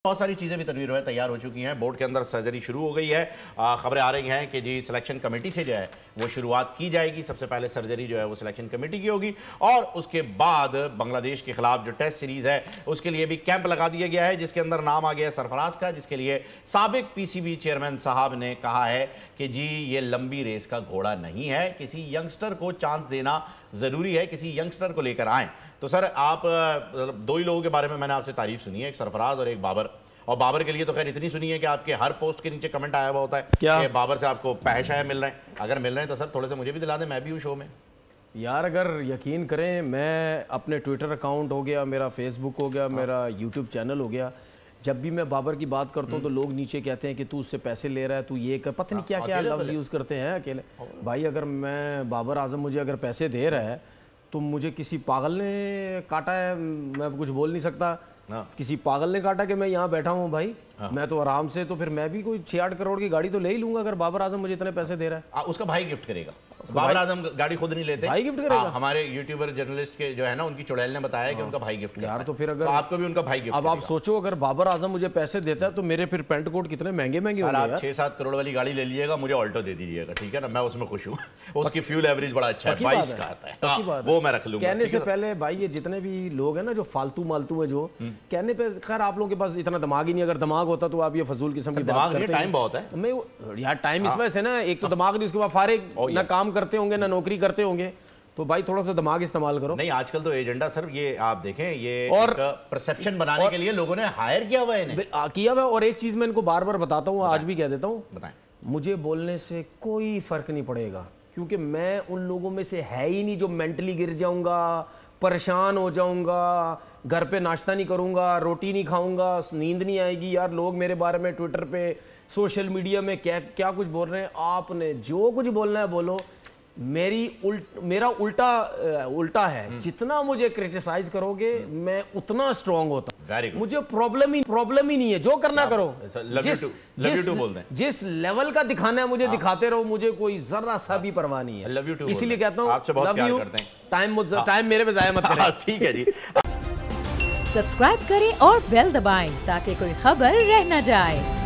बहुत सारी चीज़ें भी तनवीर है तैयार हो चुकी हैं। बोर्ड के अंदर सर्जरी शुरू हो गई है। खबरें आ रही हैं कि जी सिलेक्शन कमेटी से जो है वो शुरुआत की जाएगी। सबसे पहले सर्जरी जो है वो सिलेक्शन कमेटी की होगी और उसके बाद बांग्लादेश के खिलाफ जो टेस्ट सीरीज़ है उसके लिए भी कैंप लगा दिया गया है, जिसके अंदर नाम आ गया सरफराज का, जिसके लिए साबिक पीसीबी चेयरमैन साहब ने कहा है कि जी ये लंबी रेस का घोड़ा नहीं है, किसी यंगस्टर को चांस देना ज़रूरी है, किसी यंगस्टर को लेकर आएँ। तो सर आप दो ही लोगों के बारे में मैंने आपसे तारीफ सुनी है, एक सरफराज और एक बाबर। और बाबर के लिए तो खैर इतनी सुनी है कि आपके हर पोस्ट के नीचे कमेंट आया हुआ होता है कि बाबर से आपको पैसा है मिल रहे हैं। अगर मिल रहे हैं तो सर थोड़े से मुझे भी दिला दें, मैं भी हूँ शो में। यार अगर यकीन करें, मैं अपने ट्विटर अकाउंट हो गया, मेरा फेसबुक हो गया, मेरा यूट्यूब चैनल हो गया, जब भी मैं बाबर की बात करता हूँ तो लोग नीचे कहते हैं कि तू उससे पैसे ले रहा है, तू ये कर, पता नहीं क्या क्या लफ्ज़ यूज़ करते हैं अकेले। भाई अगर मैं बाबर आजम मुझे अगर पैसे दे रहा है तो मुझे किसी पागल ने काटा है, मैं कुछ बोल नहीं सकता। किसी पागल ने काटा कि मैं यहाँ बैठा हूँ भाई। मैं तो आराम से, तो फिर मैं भी कोई 6-8 करोड़ की गाड़ी तो ले ही लूंगा अगर बाबर आजम मुझे इतने पैसे दे रहा है। उसका भाई गिफ्ट करेगा। बाबर आजम गाड़ी खुद नहीं लेते, भाई गिफ्ट करेगा। हमारे यूट्यूबर जर्नलिस्ट के जो है ना, उनकी चुड़ैल ने बताया कि उनका भाई गिफ्ट करेगा। यार तो फिर अगर आपको भी उनका भाई गिफ्ट। अब आप सोचो अगर बाबर आजम मुझे पैसे देता है तो मेरे फिर पेंट कोट कितने महंगे महंगे होंगे। आप 6-7 करोड़ वाली गाड़ी ले लीजिएगा, मुझे ऑल्टो दे दीजिएगा, ठीक है ना, मैं उसमें खुश हूँ। उसकी फ्यूल एवरेज बड़ा अच्छा है, 22 का आता है, वो मैं रख लूंगा। कहने से पहले भाई ये जितने भी लोग हैं ना जो फालतू मालतू है, जो कहने पे, खैर आप लोगों के पास इतना दिमाग ही नहीं। अगर दिमाग होता तो आप ये फजूल किस्म की बात करते। टाइम बहुत है। मैं यार टाइम इस वजह से ना, एक तो दिमाग नहीं, उसके बाद फारिग ना काम करते होंगे ना नौकरी करते होंगे, तो भाई थोड़ा सा दिमाग इस्तेमाल करो। नहीं आजकल तो एजेंडा सर ये आप देखें, ये और परसेप्शन बनाने के लिए लोगों ने हायर किया हुआ है, किया हुआ। और एक चीज मैं इनको बार बार बताता हूँ, आज भी कह देता हूँ, बताएं, मुझे बोलने से कोई फर्क नहीं पड़ेगा, क्योंकि मैं उन लोगों में से है ही नहीं जो मेंटली गिर जाऊंगा, परेशान हो जाऊंगा, घर पे नाश्ता नहीं करूंगा, रोटी नहीं खाऊंगा, नींद नहीं आएगी। यार लोग मेरे बारे में ट्विटर पे, सोशल मीडिया में क्या क्या कुछ बोल रहे हैं। आपने जो कुछ बोलना है बोलो, मेरा उल्टा है। जितना मुझे क्रिटिसाइज करोगे मैं उतना स्ट्रांग होता। मुझे प्रॉब्लम ही नहीं है, जो करना करो। जिस लेवल का दिखाना है मुझे दिखाते रहो, मुझे कोई जरा सा भी परवाह नहीं है। इसीलिए कहता हूँ लव यू। टाइम मेरे पे जाया मत करें। ठीक है जी। सब्सक्राइब करें और बेल दबाएं ताकि कोई खबर रह न जाए।